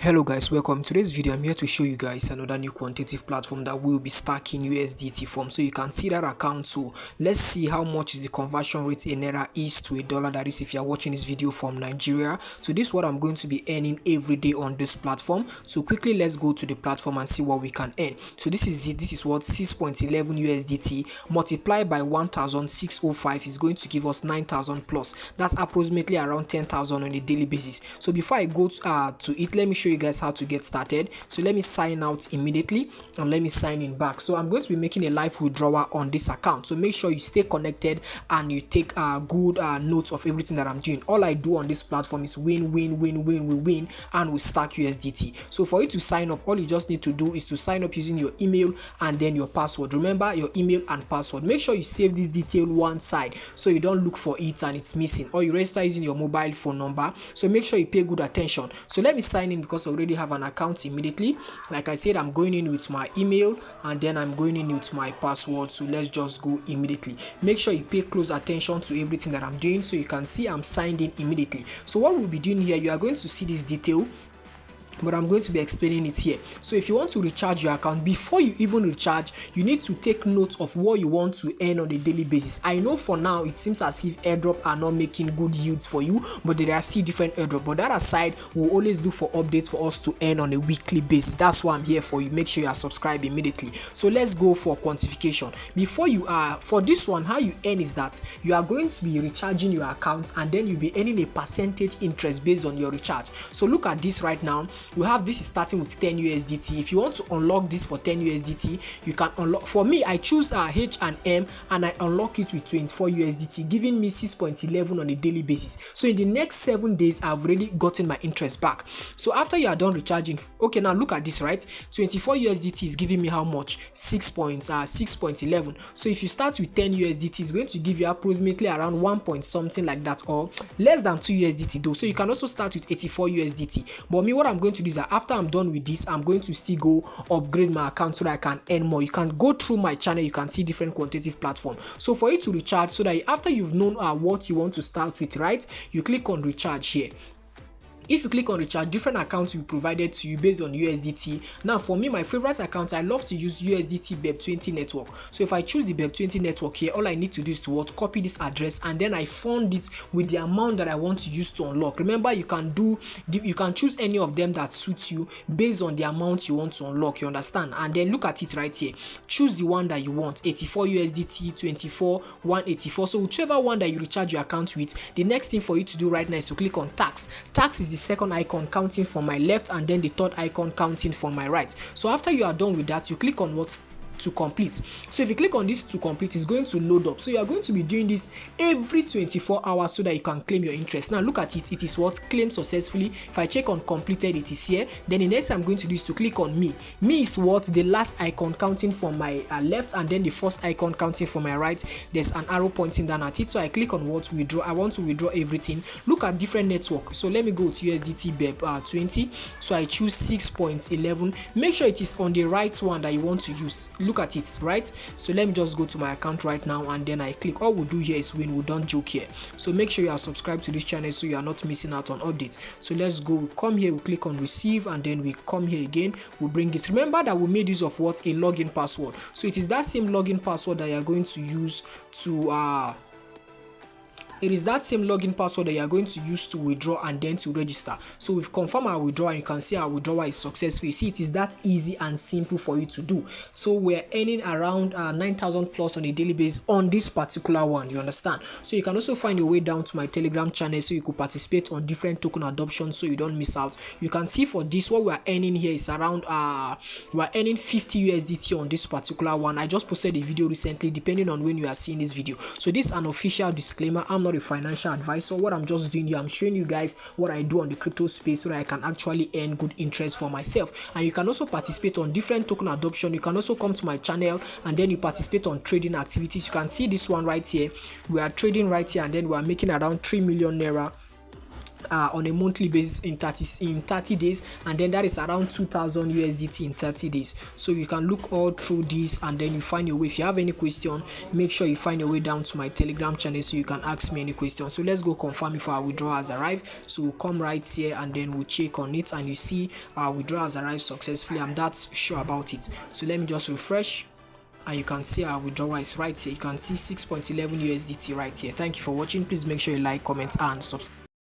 Hello guys, welcome. In today's video I'm here to show you guys another new quantitative platform that will be stacking USDT from, so you can see that account. So let's see how much is the conversion rate in naira is to a dollar, that is if you are watching this video from Nigeria. So this is what I'm going to be earning every day on this platform. So quickly let's go to the platform and see what we can earn. So this is it. This is what 6.11 USDT multiplied by 1605 is going to give us 9,000 plus. That's approximately around 10,000 on a daily basis. So before I go to it, let me show you guys how to get started. So let me sign out immediately and let me sign in back. So I'm going to be making a live withdrawal on this account, so make sure you stay connected and you take good notes of everything that I'm doing. All I do on this platform is win, and we stack USDT. So for you to sign up, all you just need to do is to sign up using your email and then your password. Remember your email and password. Make sure you save this detail one side so you don't look for it and it's missing, or you register using your mobile phone number. So make sure you pay good attention. So let me sign in because I already have an account immediately. Like I said, I'm going in with my email and then I'm going in with my password. So let's just go immediately. Make sure you pay close attention to everything that I'm doing, so you can see I'm signed in immediately. So what we'll be doing here, you are going to see this detail, but I'm going to be explaining it here. So if you want to recharge your account, before you even recharge, you need to take note of what you want to earn on a daily basis. I know for now it seems as if airdrop are not making good yields for you, but there are still different airdrop. But that aside, we'll always do for updates for us to earn on a weekly basis. That's why I'm here for you. Make sure you are subscribed immediately. So let's go for quantification. Before you are for this one, how you earn is that you are going to be recharging your account and then you'll be earning a percentage interest based on your recharge. So look at this right now. We have this is starting with 10 USDT. If you want to unlock this for 10 USDT, you can unlock. For me, I choose H&M and I unlock it with 24 USDT, giving me 6.11 on a daily basis. So in the next 7 days, I've already gotten my interest back. So after you are done recharging, okay, now look at this, right? 24 USDT is giving me how much? 6.11. So if you start with 10 USDT, it's going to give you approximately around 1 point something like that, or less than 2 USDT though. So you can also start with 84 USDT. But me, what I'm going to do is that after I'm done with this, I'm going to still go upgrade my account so that I can earn more. You can go through my channel, you can see different quantitative platforms. So for you to recharge, so that after you've known what you want to start with, right, you click on recharge here. If you click on recharge, different accounts will be provided to you based on USDT. Now for me, my favorite account, I love to use USDT BEP20 network. So if I choose the BEP20 network here, all I need to do is to copy this address and then I fund it with the amount that I want to use to unlock. Remember, you can choose any of them that suits you based on the amount you want to unlock, you understand? And then look at it right here. Choose the one that you want, 84 USDT, 24, 184. So whichever one that you recharge your account with, the next thing for you to do right now is to click on tax. Tax is the second icon counting from my left and then the third icon counting from my right. So after you are done with that, you click on what? To complete. So if you click on this to complete, it's going to load up. So you are going to be doing this every 24 hours so that you can claim your interest. Now look at it. It is what? Claimed successfully. If I check on completed, it is here. Then the next I'm going to do is to click on me. Me is what? The last icon counting from my left and then the first icon counting from my right. There's an arrow pointing down at it. So I click on what? Withdraw. I want to withdraw everything. Look at different network. So let me go to USDT BEP20. So I choose 6.11. Make sure it is on the right one that you want to use. Look at it, right? So let me just go to my account right now and then I click. All we do here is win. We don't joke here. So make sure you are subscribed to this channel so you are not missing out on updates. So let's go. We come here, we click on receive and then we come here again. We bring it. Remember that we made use of what? A login password. So it is that same login password that you are going to use to it is that same login password that you are going to use to withdraw and then to register. So we've confirmed our withdrawal and you can see our withdrawal is successful. You see, it is that easy and simple for you to do. So we're earning around 9,000 plus on a daily basis on this particular one, you understand? So you can also find your way down to my Telegram channel so you could participate on different token adoption so you don't miss out. You can see for this, what we are earning here is around we're earning 50 USDT on this particular one. I just posted a video recently, depending on when you are seeing this video. So this is an official disclaimer. I'm not a financial advisor. What I'm just doing here, I'm showing you guys what I do on the crypto space so that I can actually earn good interest for myself. And you can also participate on different token adoption. You can also come to my channel and then you participate on trading activities. You can see this one right here. We are trading right here and then we are making around 3 million naira on a monthly basis in 30 days, and then that is around 2000 USDT in 30 days. So you can look all through this and then you find your way. If you have any question, make sure you find your way down to my Telegram channel so you can ask me any question. So let's go confirm if our withdrawal has arrived. So we'll come right here and then we'll check on it, and you see our withdrawal has arrived successfully. I'm that sure about it. So let me just refresh, and you can see our withdrawal is right here. You can see 6.11 USDT right here. Thank you for watching. Please make sure you like, comment and subscribe.